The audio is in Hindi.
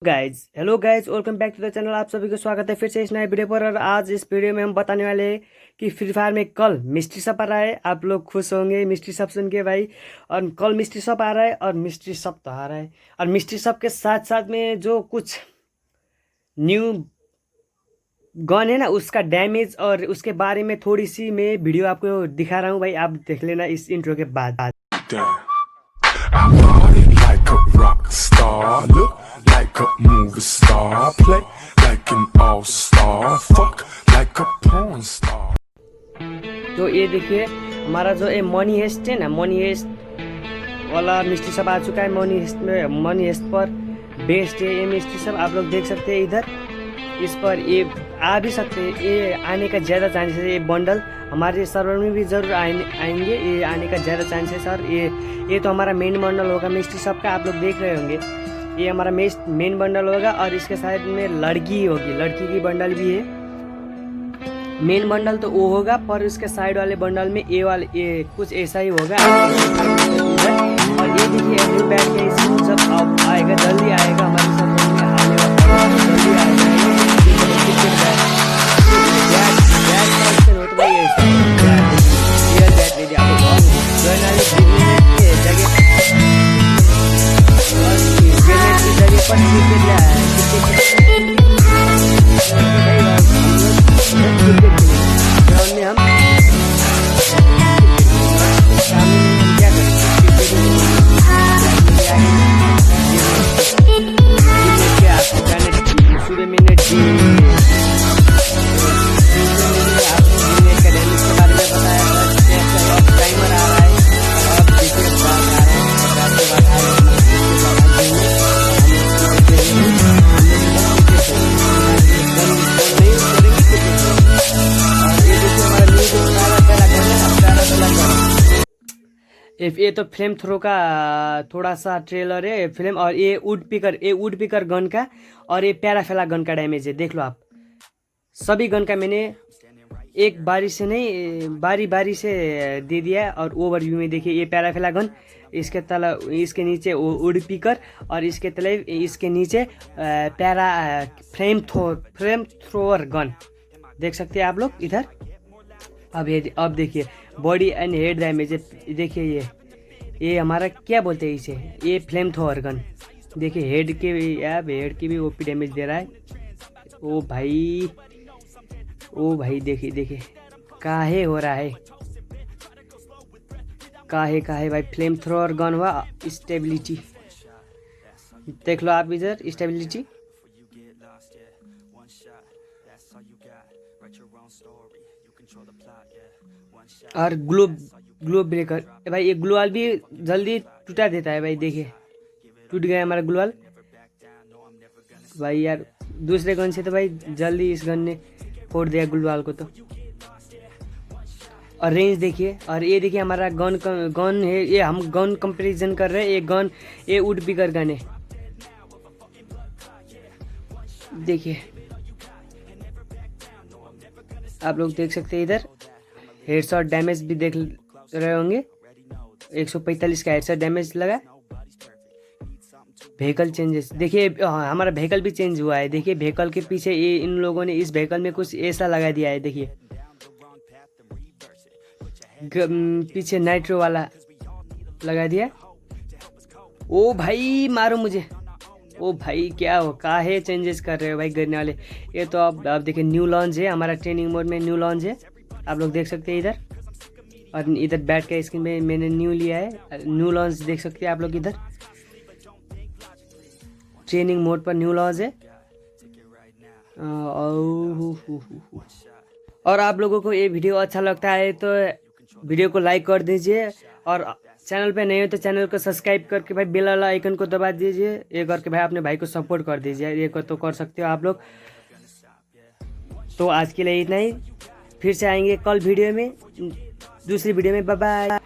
Hello guys, welcome back to the channel. आप सभी को स्वागत है फिर से इस नए वीडियो पर। और आज इस वीडियो में हम बताने वाले हैं कि फ्री फायर में कल मिस्ट्री शॉप आ रहा है। आप लोग खुश होंगे मिस्ट्री शॉप सुन के भाई। और कल मिस्ट्री शॉप आ रहा है और मिस्ट्री शॉप तो आ रहा है। और मिस्ट्री शॉप के साथ साथ में जो कुछ न्यू गन है ना, उसका डैमेज और उसके बारे में थोड़ी सी मैं वीडियो आपको दिखा रहा हूँ भाई। आप देख लेना इस इंट्रो के बाद। I party like a rock star, look like a movie star, play like an all-star, fuck like a porn star. तो ये देखिए हमारा जो ये मनी हेस्ट है ना, मनी हेस्ट वाला मिस्ट्री सब आ चुका है। मनी हेस्ट में मनी हेस्ट पर बेस्ट है ये मिस्ट्री सब। आप लोग देख सकते हैं इधर, इस पर ये आ भी सकते हैं। ये आने का ज़्यादा चांसेस है। ये बंडल हमारे सर्वर में भी ज़रूर आएंगे। ये आने का ज़्यादा चांसेस है। और ये तो हमारा मेन बंडल होगा मिस्ट्री शॉप का। आप लोग देख रहे होंगे ये हमारा मेन बंडल होगा। और इसके साइड में लड़की होगी, लड़की की बंडल भी है। मेन बंडल तो वो होगा, पर उसके साइड वाले बंडल में ये कुछ ऐसा ही होगा। और ये देखिए न्यू बैट के सब आएगा, जल्दी आएगा हमारे सब आने वाला, जल्दी आएगा। ये तो फ्लेम थ्रो का थोड़ा सा ट्रेलर है फिल्म। और ये वुड पिकर गन का और ये पैराफेला गन का डैमेज है। देख लो आप, सभी गन का मैंने एक बारी से नहीं बारी बारी से दे दिया। और ओवरव्यू में देखिए ये पैराफेला गन, इसके तले इसके नीचे वुड पिकर और इसके तले इसके नीचे फ्लेम थ्रोअर गन देख सकते हैं आप लोग इधर। अब देखिए बॉडी एंड हेड डैमेज। देखिए ये हमारा क्या बोलते हैं इसे, ये फ्लेम थ्रोअर गन। देखिए हेड की भी ओपी डैमेज दे रहा है। ओ भाई देखिए काहे हो रहा है, काहे भाई। फ्लेम थ्रोअर गन हुआ स्टेबिलिटी, देख लो आप इधर स्टेबिलिटी। और ग्लो ब्रेकर भाई, ये ग्लोवाल भी जल्दी टूटा देता है भाई। देखिए टूट गया हमारा ग्लोवाल भाई। यार दूसरे गन से तो भाई जल्दी इस गन ने फोड़ दिया ग्लोवाल को तो। और रेंज देखिए। और ये देखिए हमारा गन है, ये हम गन कंपैरिजन कर रहे हैं। ये वुड पिकर गन है। देखिए आप लोग देख सकते हैं इधर हेडशॉट डैमेज भी देख रहे होंगे। 145 का हेडशॉट डैमेज लगा। व्हीकल चेंजेस देखिए, हमारा व्हीकल भी चेंज हुआ है। देखिए व्हीकल के पीछे ये इन लोगों ने इस व्हीकल में कुछ ऐसा लगा दिया है। देखिए पीछे नाइट्रो वाला लगा दिया। ओ भाई मारो मुझे। ओ भाई क्या हो, काहे चेंजेस कर रहे हो भाई गरने वाले। ये तो अब देखिए न्यू लॉन्च है हमारा, ट्रेनिंग मोड में न्यू लॉन्च है। आप लोग देख सकते हैं इधर। और इधर बैठ के स्क्रीन में मैंने न्यू लिया है, न्यू लॉन्च देख सकते हैं आप लोग इधर। ट्रेनिंग मोड पर न्यू लॉन्च है। और आप लोगों को ये वीडियो अच्छा लगता है तो वीडियो को लाइक कर दीजिए। और चैनल पे नए हो तो चैनल को सब्सक्राइब करके भाई बेल वाला आइकन को दबा दीजिए। ये करके भाई अपने भाई को सपोर्ट कर दीजिए। ये तो कर सकते हो आप लोग। तो आज के लिए इतना ही, फिर से आएंगे कल वीडियो में, दूसरी वीडियो में। Bye bye.